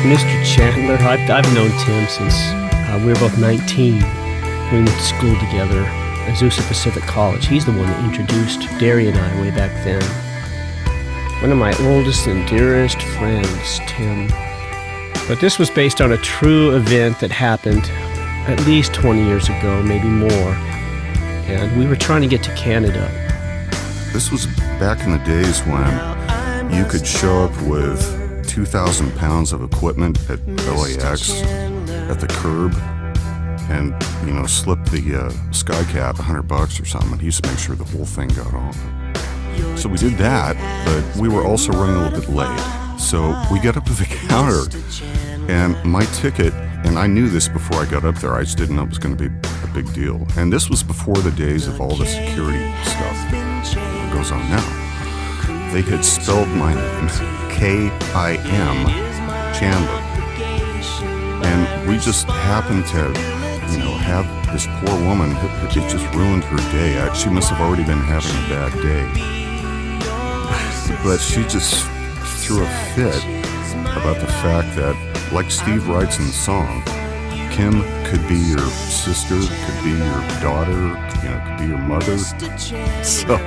Mr. Chandler, I've known Tim since we were both 19. We went to school together at Azusa Pacific College. He's the one that introduced Derry and I way back then. One of my oldest and dearest friends, Tim. But this was based on a true event that happened at least 20 years ago, maybe more. And we were trying to get to Canada. This was back in the days when you could show up with 2,000 pounds of equipment at LAX at the curb and, slip the sky cap $100 or something. He used to make sure the whole thing got on. So we did that, but we were also running a little bit late. So we got up to the counter, and my ticket, and I knew this before I got up there, I just didn't know it was going to be a big deal. And this was before the days of all the security stuff that goes on now. They had spelled my name, K-I-M, Chandler. And we just happened to, have this poor woman, it just ruined her day. She must have already been having a bad day. But she just threw a fit about the fact that, like Steve writes in the song, Kim could be your sister, could be your daughter, could be your mother. So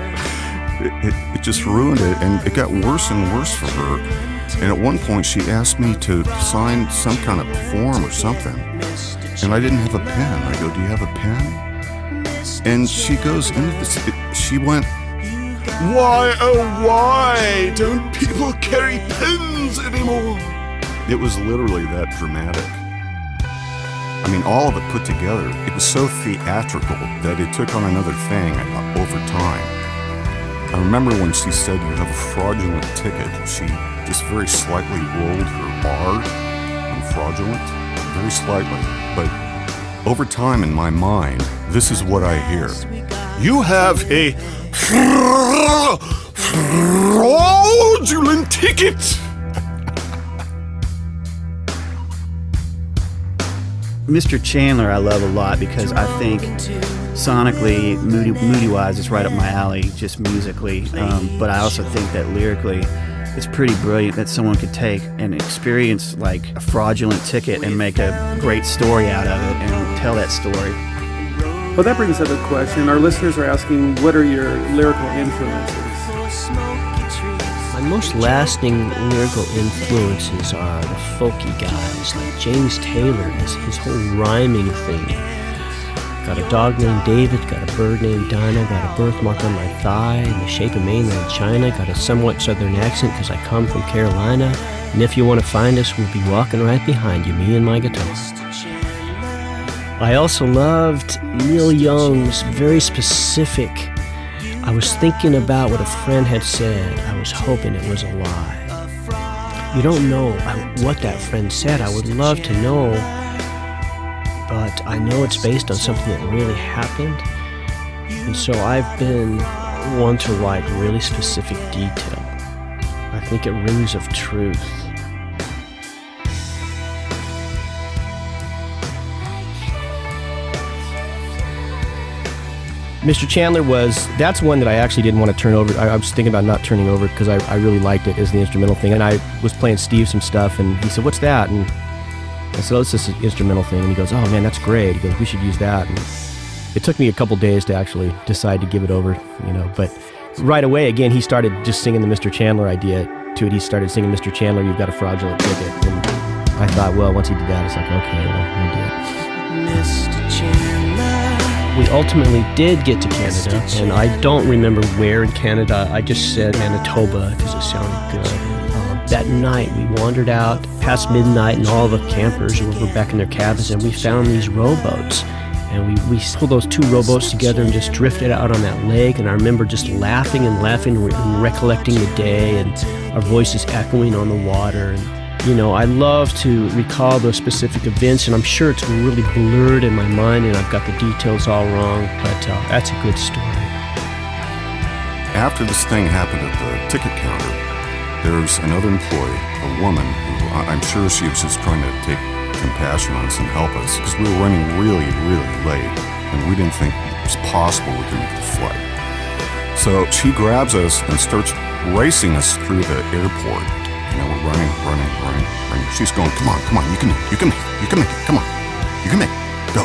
it just ruined it, and it got worse and worse for her. And at one point she asked me to sign some kind of form or something, and I didn't have a pen. I go, "Do you have a pen?" And she goes into this, she went, "Why, oh why don't people carry pens anymore?" It was literally that dramatic. I mean, all of it put together, it was so theatrical that it took on another thing over time. I remember when she said you have a fraudulent ticket, she just very slightly rolled her R on fraudulent, very slightly. But over time in my mind, this is what I hear. You have a fraudulent ticket! Mr. Chandler I love a lot because I think sonically, moody-wise, it's right up my alley, just musically. But I also think that lyrically, it's pretty brilliant that someone could take and experience like a fraudulent ticket and make a great story out of it and tell that story. Well, that brings up a question. Our listeners are asking, what are your lyrical influences? My most lasting lyrical influences are the folky guys, like James Taylor, his whole rhyming thing. Got a dog named David, got a bird named Dinah, got a birthmark on my thigh in the shape of mainland China, got a somewhat southern accent because I come from Carolina, and if you want to find us, we'll be walking right behind you, me and my guitar. I also loved Neil Young's very specific, I was thinking about what a friend had said, I was hoping it was a lie. You don't know what that friend said, I would love to know, but I know it's based on something that really happened, and so I've been one to write really specific detail. I think it rings of truth. Mr. Chandler that's one that I actually didn't want to turn over. I was thinking about not turning over because I really liked it as the instrumental thing, and I was playing Steve some stuff, and he said, "What's that?" And I said, "Oh, it's this instrumental thing." And he goes, "Oh man, that's great." He goes, "We should use that." And it took me a couple days to actually decide to give it over, but right away, again, he started just singing the Mr. Chandler idea to it. He started singing, "Mr. Chandler, you've got a fraudulent ticket." And I thought, well, once he did that, it's like, okay, well, we'll do it. Mr. Chandler. We ultimately did get to Canada, and I don't remember where in Canada. I just said Manitoba because it sounded good. That night, we wandered out past midnight, and all the campers were back in their cabins, and we found these rowboats. And we pulled those two rowboats together and just drifted out on that lake, and I remember just laughing and recollecting the day, and our voices echoing on the water. And I love to recall those specific events, and I'm sure it's really blurred in my mind, and I've got the details all wrong, but that's a good story. After this thing happened at the ticket counter, there's another employee, a woman, who I'm sure she was just trying to take compassion on us and help us, because we were running really, really late, and we didn't think it was possible we could make the flight. So she grabs us and starts racing us through the airport, we're running. She's going, come on, you can make it, come on, you can make it. Go,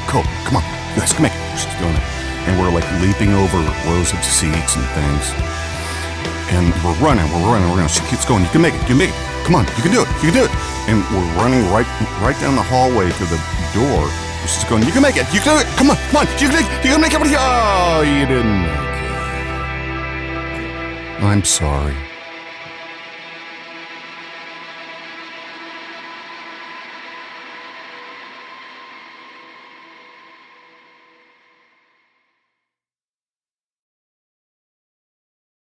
come on, you guys can make it. She's doing it. And we're like leaping over rows of seats and things. And we're running. She keeps going, you can make it. Come on, you can do it. And we're running right down the hallway to the door. She's going, you can make it, you can do it. Come on, you can make it. Oh, you didn't make it. I'm sorry.